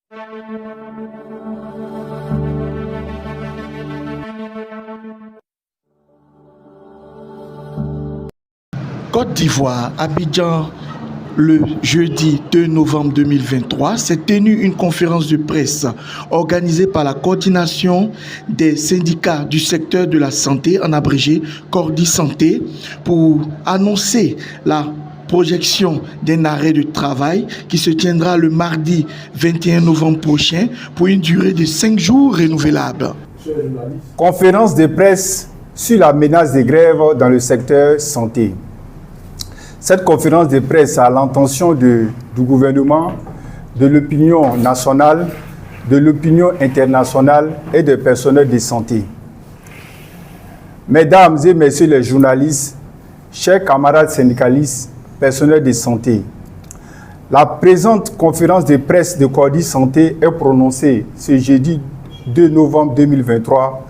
Côte d'Ivoire, Abidjan, le jeudi 2 novembre 2023, s'est tenue une conférence de presse organisée par la coordination des syndicats du secteur de la santé, en abrégé Cordi Santé, pour annoncer la projection d'un arrêt de travail qui se tiendra le mardi 21 novembre prochain pour une durée de 5 jours renouvelable. Conférence de presse sur la menace des grèves dans le secteur santé. Cette conférence de presse a l'intention du gouvernement, de l'opinion nationale, de l'opinion internationale et des personnels de santé. Mesdames et messieurs les journalistes, chers camarades syndicalistes, personnels de santé, la présente conférence de presse de Cordi Santé est prononcée ce jeudi 2 novembre 2023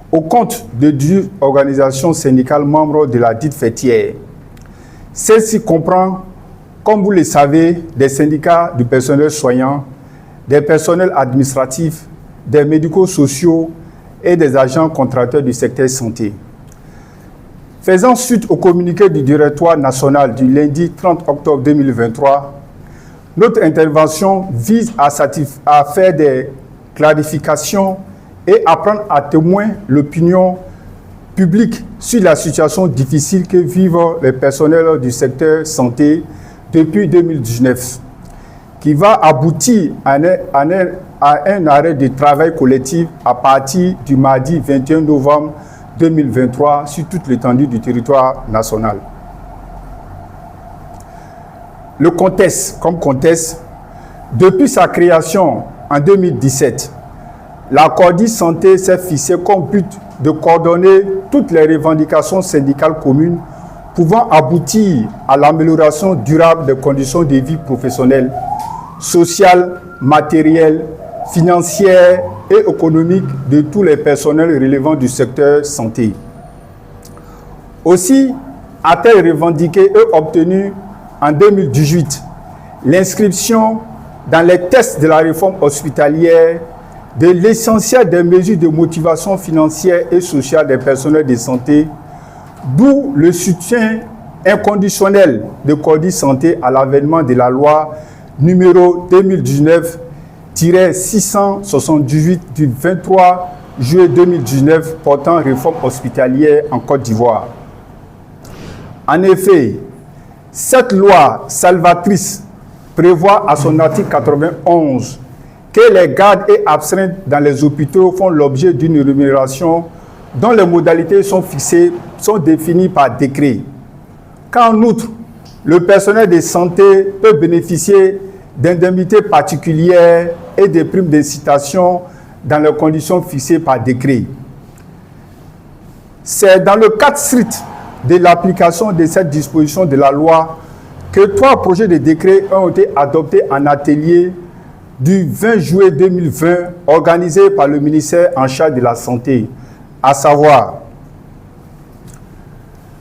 au compte de 10 organisations syndicales membres de la dite fêtière. Celle-ci comprend, comme vous le savez, des syndicats du personnel soignant, des personnels administratifs, des médico-sociaux et des agents contracteurs du secteur santé. Faisant suite au communiqué du directoire national du lundi 30 octobre 2023, notre intervention vise à faire des clarifications et à prendre à témoin l'opinion publique sur la situation difficile que vivent les personnels du secteur santé depuis 2019, qui va aboutir à un arrêt de travail collectif à partir du mardi 21 novembre 2023 sur toute l'étendue du territoire national. Le contexte, depuis sa création en 2017, la Cordi Santé s'est fixée comme but de coordonner toutes les revendications syndicales communes pouvant aboutir à l'amélioration durable des conditions de vie professionnelles, sociales, matérielles, financières et économiques de tous les personnels relevant du secteur santé. Aussi a-t-elle revendiqué et obtenu en 2018 l'inscription dans les tests de la réforme hospitalière de l'essentiel des mesures de motivation financière et sociale des personnels de santé, d'où le soutien inconditionnel de Cordi Santé à l'avènement de la loi numéro 2019-678 du 23 juillet 2019 portant réforme hospitalière en Côte d'Ivoire. En effet, cette loi salvatrice prévoit à son article 91 que les gardes et astreintes dans les hôpitaux font l'objet d'une rémunération dont les modalités sont définies par décret. Qu'en outre, le personnel de santé peut bénéficier d'indemnités particulières et de primes d'incitation dans les conditions fixées par décret. C'est dans le cadre strict de l'application de cette disposition de la loi que 3 projets de décret ont été adoptés en atelier du 20 juillet 2020 organisé par le ministère en charge de la Santé, à savoir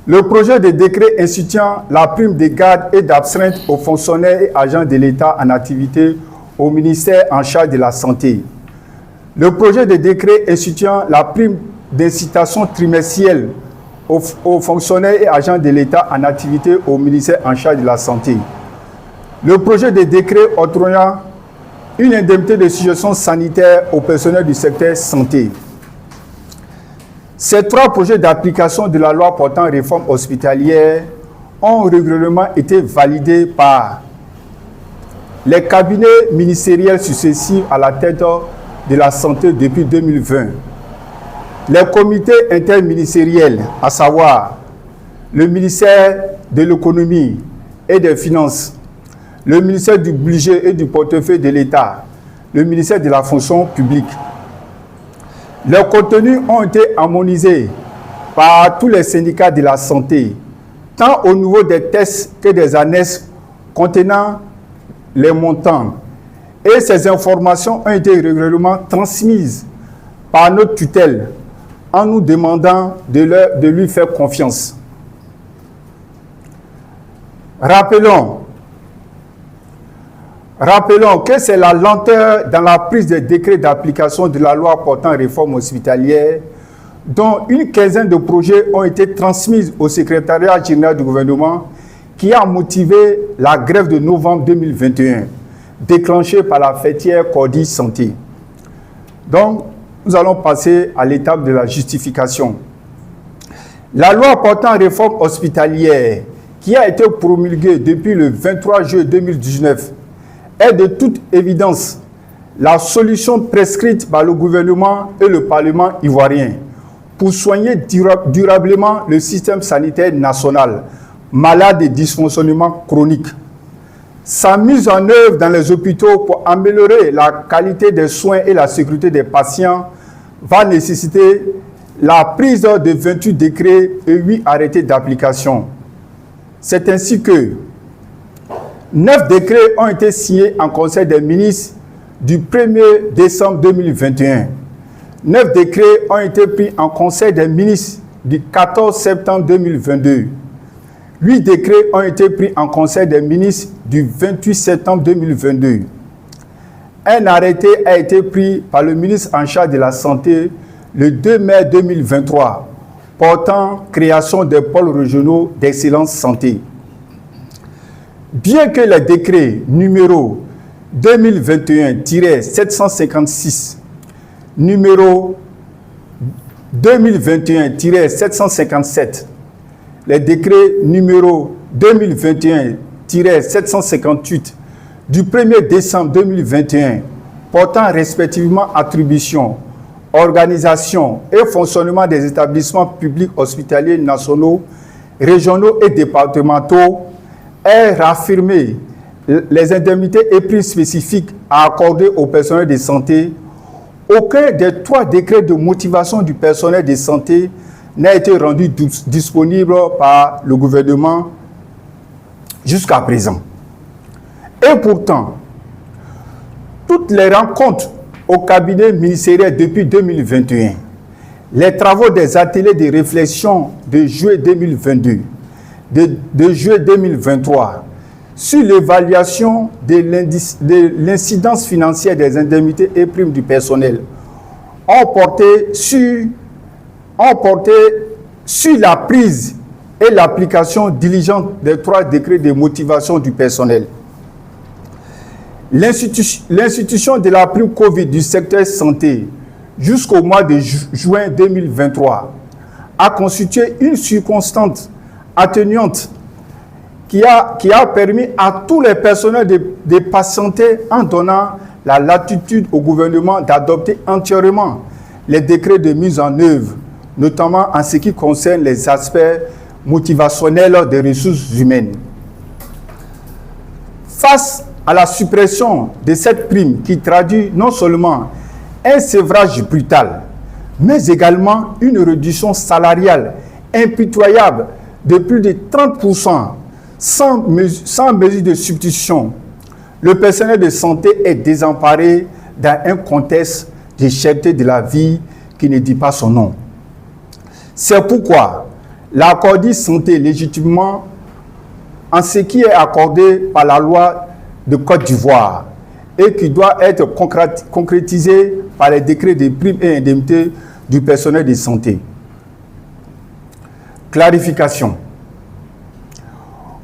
le projet de décret instituant la prime de garde et d'astreinte aux fonctionnaires et agents de l'État en activité au ministère en charge de la Santé, le projet de décret instituant la prime d'incitation trimestrielle aux fonctionnaires et agents de l'État en activité au ministère en charge de la Santé, le projet de décret octroyant une indemnité de situation sanitaire au personnel du secteur santé. Ces 3 projets d'application de la loi portant réforme hospitalière ont régulièrement été validés par les cabinets ministériels successifs à la tête de la santé depuis 2020, les comités interministériels, à savoir le ministère de l'économie et des finances, le ministère du budget et du portefeuille de l'État, le ministère de la fonction publique. Leurs contenus ont été harmonisés par tous les syndicats de la santé, tant au niveau des tests que des annexes contenant les montants. Et ces informations ont été régulièrement transmises par notre tutelle en nous demandant de lui faire confiance. Rappelons, Rappelons que c'est la lenteur dans la prise des décrets d'application de la loi portant réforme hospitalière, dont une quinzaine de projets ont été transmis au secrétariat général du gouvernement, qui a motivé la grève de novembre 2021, déclenchée par la fêtière Cordy Santé. Donc, nous allons passer à l'étape de la justification. La loi portant réforme hospitalière, qui a été promulguée depuis le 23 juillet 2019, est de toute évidence la solution prescrite par le gouvernement et le Parlement ivoirien pour soigner durablement le système sanitaire national, malade et dysfonctionnement chronique. Sa mise en œuvre dans les hôpitaux pour améliorer la qualité des soins et la sécurité des patients va nécessiter la prise de 28 décrets et 8 arrêtés d'application. C'est ainsi que 9 décrets ont été signés en Conseil des ministres du 1er décembre 2021. 9 décrets ont été pris en Conseil des ministres du 14 septembre 2022. 8 décrets ont été pris en Conseil des ministres du 28 septembre 2022. Un arrêté a été pris par le ministre en charge de la Santé le 2 mai 2023, portant création des pôles régionaux d'excellence santé. Bien que les décrets numéro 2021-756, numéro 2021-757, les décrets numéro 2021-758 du 1er décembre 2021 portant respectivement attribution, organisation et fonctionnement des établissements publics hospitaliers nationaux, régionaux et départementaux est réaffirmé les indemnités et primes spécifiques à accorder au personnel de santé. Aucun des 3 décrets de motivation du personnel de santé n'a été rendu disponible par le gouvernement jusqu'à présent. Et pourtant, toutes les rencontres au cabinet ministériel depuis 2021, les travaux des ateliers de réflexion de juillet 2022, de juillet 2023, sur l'évaluation de l'incidence financière des indemnités et primes du personnel, ont porté sur la prise et l'application diligente des 3 décrets de motivation du personnel. L'institution de la prime Covid du secteur santé jusqu'au mois de juin 2023 a constitué une circonstance atténuante qui a permis à tous les personnels de patienter en donnant la latitude au gouvernement d'adopter entièrement les décrets de mise en œuvre, notamment en ce qui concerne les aspects motivationnels des ressources humaines. Face à la suppression de cette prime qui traduit non seulement un sevrage brutal, mais également une réduction salariale impitoyable de plus de 30%, sans mesure de substitution, le personnel de santé est désemparé dans un contexte de cherté de la vie qui ne dit pas son nom. C'est pourquoi la Cordy Santé, légitimement, en ce qui est accordé par la loi de Côte d'Ivoire et qui doit être concrétisé par les décrets de primes et indemnités du personnel de santé. Clarification.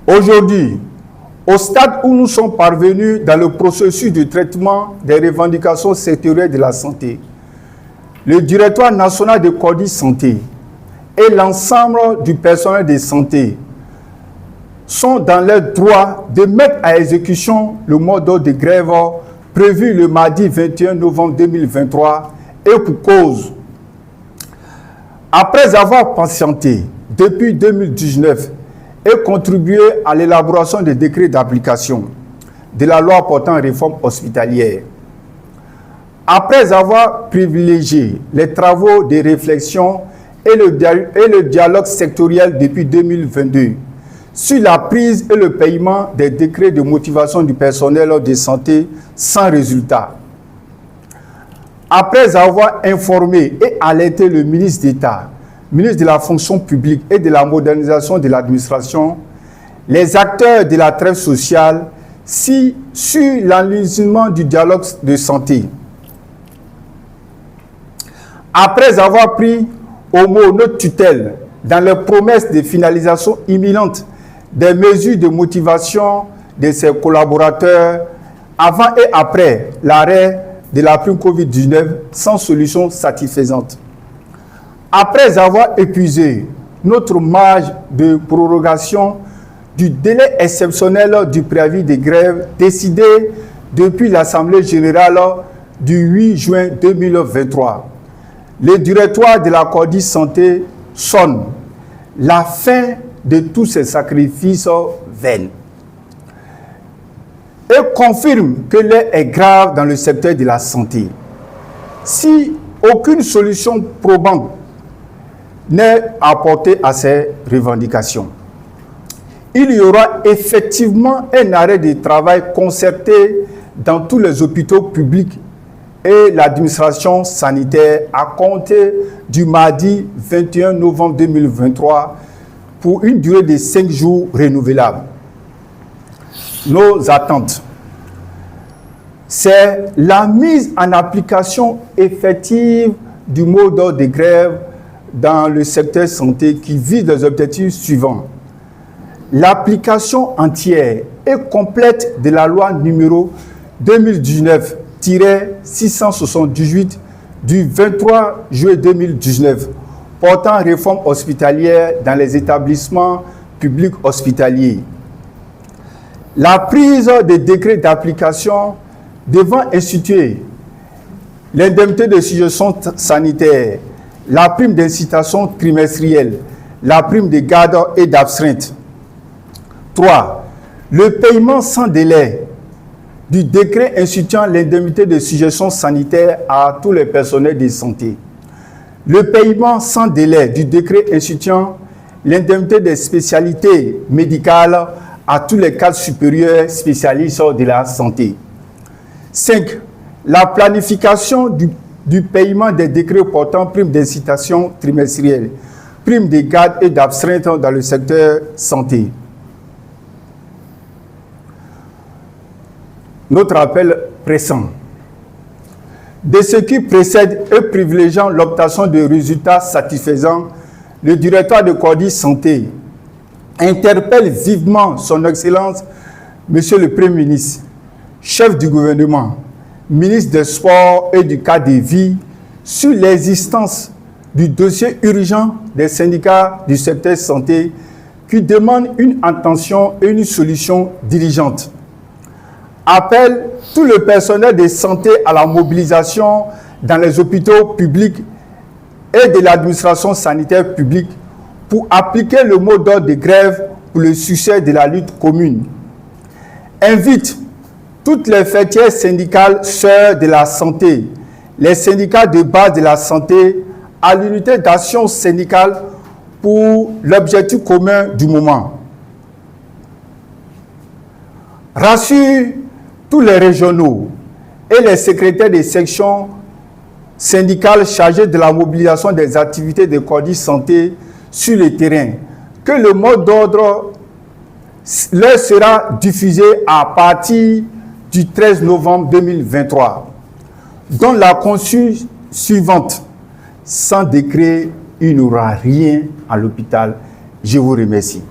Aujourd'hui, au stade où nous sommes parvenus dans le processus de traitement des revendications sectorielles de la santé, le Directoire national de Cordy Santé et l'ensemble du personnel de santé sont dans leur droit de mettre à exécution le mot d'ordre de grève prévu le mardi 21 novembre 2023 et pour cause. Après avoir patienté depuis 2019 et contribué à l'élaboration des décrets d'application de la loi portant réforme hospitalière, après avoir privilégié les travaux de réflexion et le dialogue sectoriel depuis 2022, sur la prise et le paiement des décrets de motivation du personnel de santé sans résultat. Après avoir informé et alerté le ministre d'État, ministre de la fonction publique et de la modernisation de l'administration, les acteurs de la trêve sociale sur l'enlisement du dialogue de santé. Après avoir pris au mot notre tutelle dans les promesses de finalisation imminente des mesures de motivation de ses collaborateurs avant et après l'arrêt de la prime Covid-19 sans solution satisfaisante. Après avoir épuisé notre marge de prorogation du délai exceptionnel du préavis de grève décidé depuis l'Assemblée générale du 8 juin 2023, le directoire de la CODI Santé sonne la fin de tous ces sacrifices vains et confirme que l'heure est grave dans le secteur de la santé. Si aucune solution probante n'est apportée à ces revendications, il y aura effectivement un arrêt de travail concerté dans tous les hôpitaux publics et l'administration sanitaire à compter du mardi 21 novembre 2023 pour une durée de 5 jours renouvelable. Nos attentes, c'est la mise en application effective du mot d'ordre de grève dans le secteur santé qui vise les objectifs suivants. L'application entière et complète de la loi numéro 2019-678 du 23 juillet 2019 portant réforme hospitalière dans les établissements publics hospitaliers. La prise des décrets d'application devant instituer l'indemnité de suggestion sanitaire, la prime d'incitation trimestrielle, la prime de garde et d'absinthe. 3. Le paiement sans délai du décret instituant l'indemnité de suggestion sanitaire à tous les personnels de santé. Le paiement sans délai du décret instituant l'indemnité des spécialités médicales à tous les cadres supérieurs spécialistes de la santé. 5. La planification du paiement des décrets portant prime d'incitation trimestrielle, prime de garde et d'absinthe dans le secteur santé. Notre appel pressant. De ce qui précède et privilégiant l'obtention de résultats satisfaisants, le directeur de CODI Santé interpelle vivement son Excellence, Monsieur le Premier ministre, chef du gouvernement, ministre des Sports et du cadre de vie, sur l'existence du dossier urgent des syndicats du secteur santé qui demande une attention et une solution diligente. Appelle tout le personnel de santé à la mobilisation dans les hôpitaux publics et de l'administration sanitaire publique pour appliquer le mot d'ordre de grève pour le succès de la lutte commune. Invite toutes les fêtières syndicales sœurs de la santé, les syndicats de base de la santé, à l'unité d'action syndicale pour l'objectif commun du moment. Rassure tous les régionaux et les secrétaires des sections syndicales chargées de la mobilisation des activités de CODI Santé sur le terrain que le mot d'ordre leur sera diffusé à partir du 13 novembre 2023, dont la consigne suivante: sans décret, il n'y aura rien à l'hôpital. Je vous remercie.